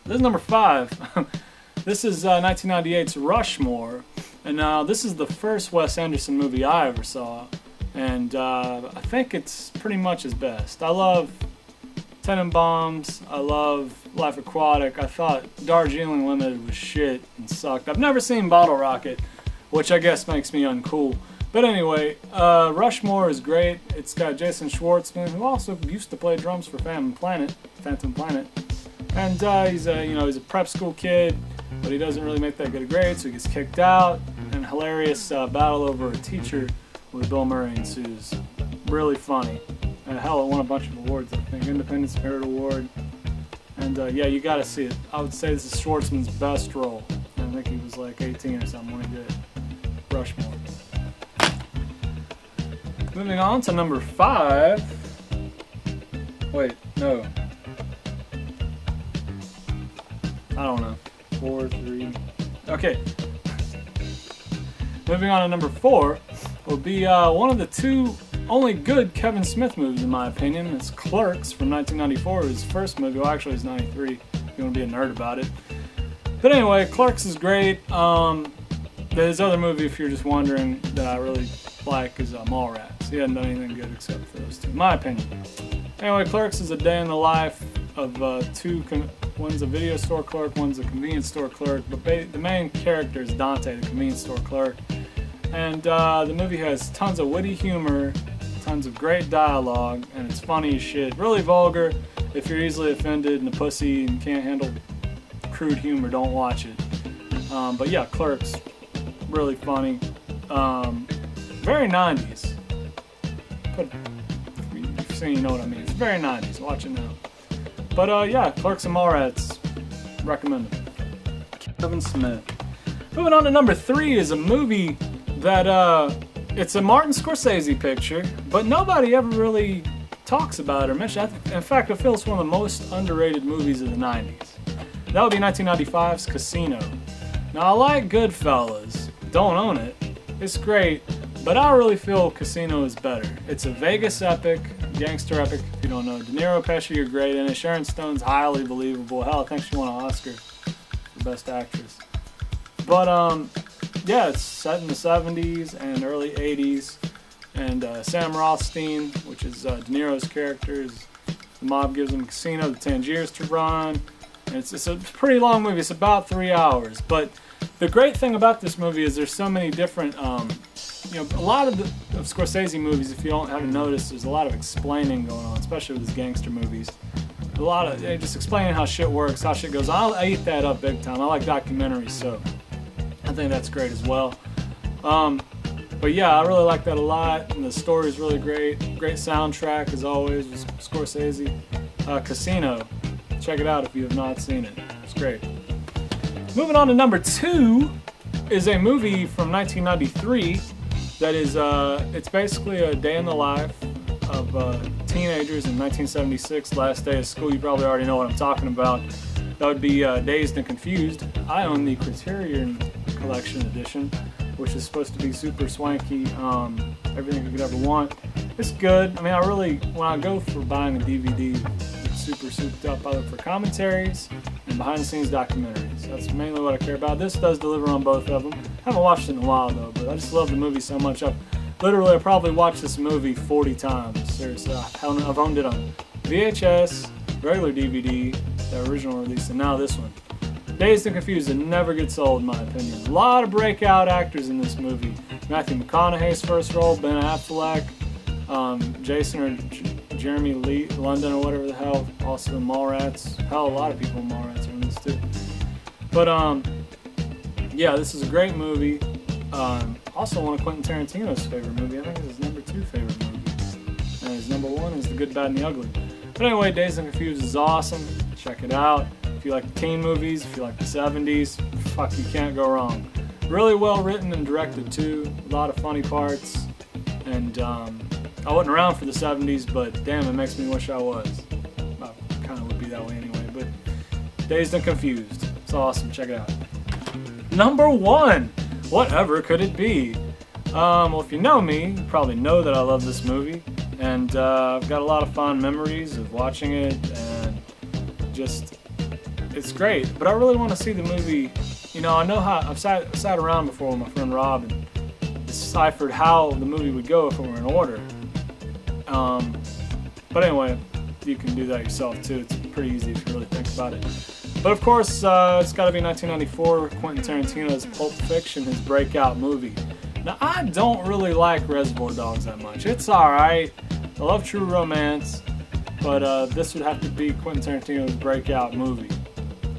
This is number 5. This is 1998's Rushmore, and this is the first Wes Anderson movie I ever saw, and I think it's pretty much his best. I love Tenenbaums, I love Life Aquatic. I thought Darjeeling Limited was shit and sucked. I've never seen Bottle Rocket, which I guess makes me uncool. But anyway, Rushmore is great. It's got Jason Schwartzman, who also used to play drums for Phantom Planet. And he's a prep school kid, but he doesn't really make that good a grade, so he gets kicked out. And a hilarious battle over a teacher with Bill Murray ensues. Really funny. Hell, it won a bunch of awards, I think. Independent Spirit Award. And yeah, you gotta see it. I would say this is Schwartzman's best role. I think he was like 18 or something when he did Rushmore. Moving on to number 5. Wait, no. I don't know. 4, 3. Okay. Moving on to number 4 will be one of the 2 only good Kevin Smith movies, in my opinion. It's Clerks from 1994, his first movie. Well, actually, it's 93, if you want to be a nerd about it. But anyway, Clerks is great. His other movie, if you're just wondering, that I really like is Mallrats. He hasn't done anything good except for those 2, in my opinion. Anyway, Clerks is a day in the life of 2. One's a video store clerk, one's a convenience store clerk. But the main character is Dante, the convenience store clerk. And the movie has tons of witty humor, tons of great dialogue, and it's funny as shit. Really vulgar. If you're easily offended and a pussy and can't handle crude humor, don't watch it. But yeah, Clerks, really funny. Very 90's. If you've seen, you know what I mean. It's very 90's. Watch it now. But yeah, Clerks and Mallrats, recommend them. Kevin Smith. Moving on to number 3 is a movie that it's a Martin Scorsese picture, but nobody ever really talks about it or mentions it. In fact, I feel it's one of the most underrated movies of the 90's. That would be 1995's Casino. Now, I like Goodfellas. Don't own it. It's great, but I really feel Casino is better. It's a Vegas epic, gangster epic, if you don't know. De Niro, Pesci are great in it. Sharon Stone's highly believable. Hell, I think she won an Oscar for Best Actress. But, yeah, it's set in the 70s and early 80s. And Sam Rothstein, which is De Niro's character, the mob gives him a casino, the Tangiers to run. And it's a pretty long movie. It's about 3 hours. But the great thing about this movie is there's so many different, a lot of Scorsese movies, if you haven't noticed, there's a lot of explaining going on, especially with his gangster movies. A lot of just explaining how shit works, how shit goes on. I eat that up big time. I like documentaries, so I think that's great as well. But yeah, I really like that a lot, and the story is really great. Great soundtrack, as always, with Scorsese. Casino. Check it out if you have not seen it. It's great. Moving on to number 2 is a movie from 1993 that is, it's basically a day in the life of teenagers in 1976, last day of school. You probably already know what I'm talking about. That would be Dazed and Confused. I own the Criterion Collection edition, which is supposed to be super swanky, everything you could ever want. It's good. I mean, when I go for buying a DVD, it's super souped up. I look for commentaries and behind-the-scenes documentaries. That's mainly what I care about. This does deliver on both of them. I haven't watched it in a while, though, but I just love the movie so much. I've probably watched this movie 40 times. Seriously, I've owned it on VHS, regular DVD, the original release, and now this one. Dazed and Confused, it never gets old, in my opinion. A lot of breakout actors in this movie. Matthew McConaughey's first role, Ben Affleck, Jason or Jeremy Lee, London or whatever the hell, also in Mallrats. Hell, a lot of people in Mallrats are in this too. But yeah, this is a great movie. Also one of Quentin Tarantino's favorite movie. I think it's his number 2 favorite movie. And his number 1 is The Good, Bad, and the Ugly. But anyway, Dazed and Confused is awesome. Check it out. If you like teen movies, if you like the 70s, fuck, you can't go wrong. Really well written and directed too. A lot of funny parts. And I wasn't around for the 70s, but damn, it makes me wish I was. I kind of would be that way anyway. But Dazed and Confused. It's awesome. Check it out. Number 1. Whatever could it be? Well, if you know me, you probably know that I love this movie. And I've got a lot of fond memories of watching it, and just it's great. But I really want to see the movie. You know, I know how I've sat around before with my friend Rob and deciphered how the movie would go if it were in order. But anyway, you can do that yourself too. It's pretty easy if you really think about it. But of course, it's got to be 1994, Quentin Tarantino's Pulp Fiction, his breakout movie. Now, I don't really like Reservoir Dogs that much. It's alright. I love True Romance, but this would have to be Quentin Tarantino's breakout movie.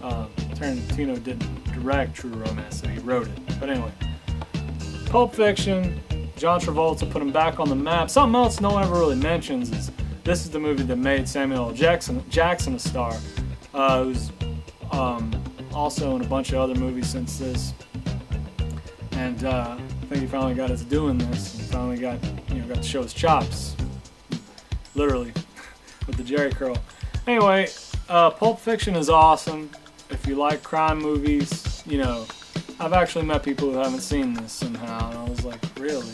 Tarantino didn't direct True Romance, so he wrote it. But anyway, Pulp Fiction, John Travolta put him back on the map. Something else no one ever really mentions is this is the movie that made Samuel L. Jackson a star. Who's also in a bunch of other movies since this. And I think he finally got his doing this. And finally got to show his chops, literally, with the Jerry curl. Anyway, Pulp Fiction is awesome. If you like crime movies, you know, I've actually met people who haven't seen this somehow, and I was like, really?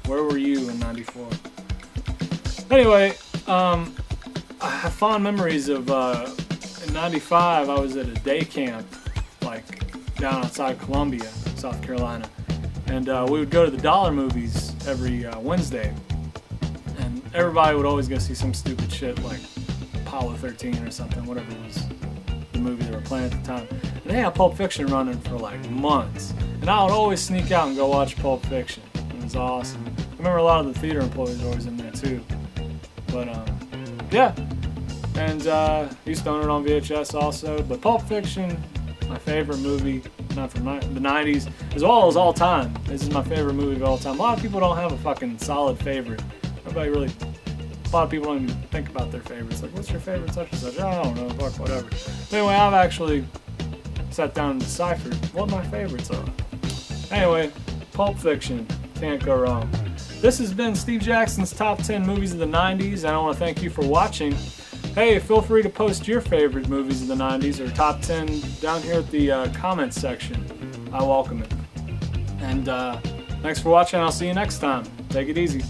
Where were you in '94? Anyway, I have fond memories of in '95. I was at a day camp, like down outside Columbia, South Carolina, and we would go to the dollar movies every Wednesday, and everybody would always go see some stupid shit like Apollo 13 or something, whatever it was, the movie they were playing at the time. And they had Pulp Fiction running for like months, and I would always sneak out and go watch Pulp Fiction. It was awesome. I remember a lot of the theater employees were always in there too. But yeah, and used to own it on VHS also. But Pulp Fiction, my favorite movie, not from the 90s, as well as all time. This is my favorite movie of all time. A lot of people don't have a fucking solid favorite. Nobody really. A lot of people don't even think about their favorites. Like, what's your favorite such and such? I don't know, fuck, whatever. But anyway, I've actually sat down and deciphered what my favorites are. Anyway, Pulp Fiction, can't go wrong. This has been Steve Jackson's Top 10 Movies of the 90s, and I want to thank you for watching. Hey, feel free to post your favorite movies of the 90s or Top 10 down here at the comments section. I welcome it. And thanks for watching. I'll see you next time. Take it easy.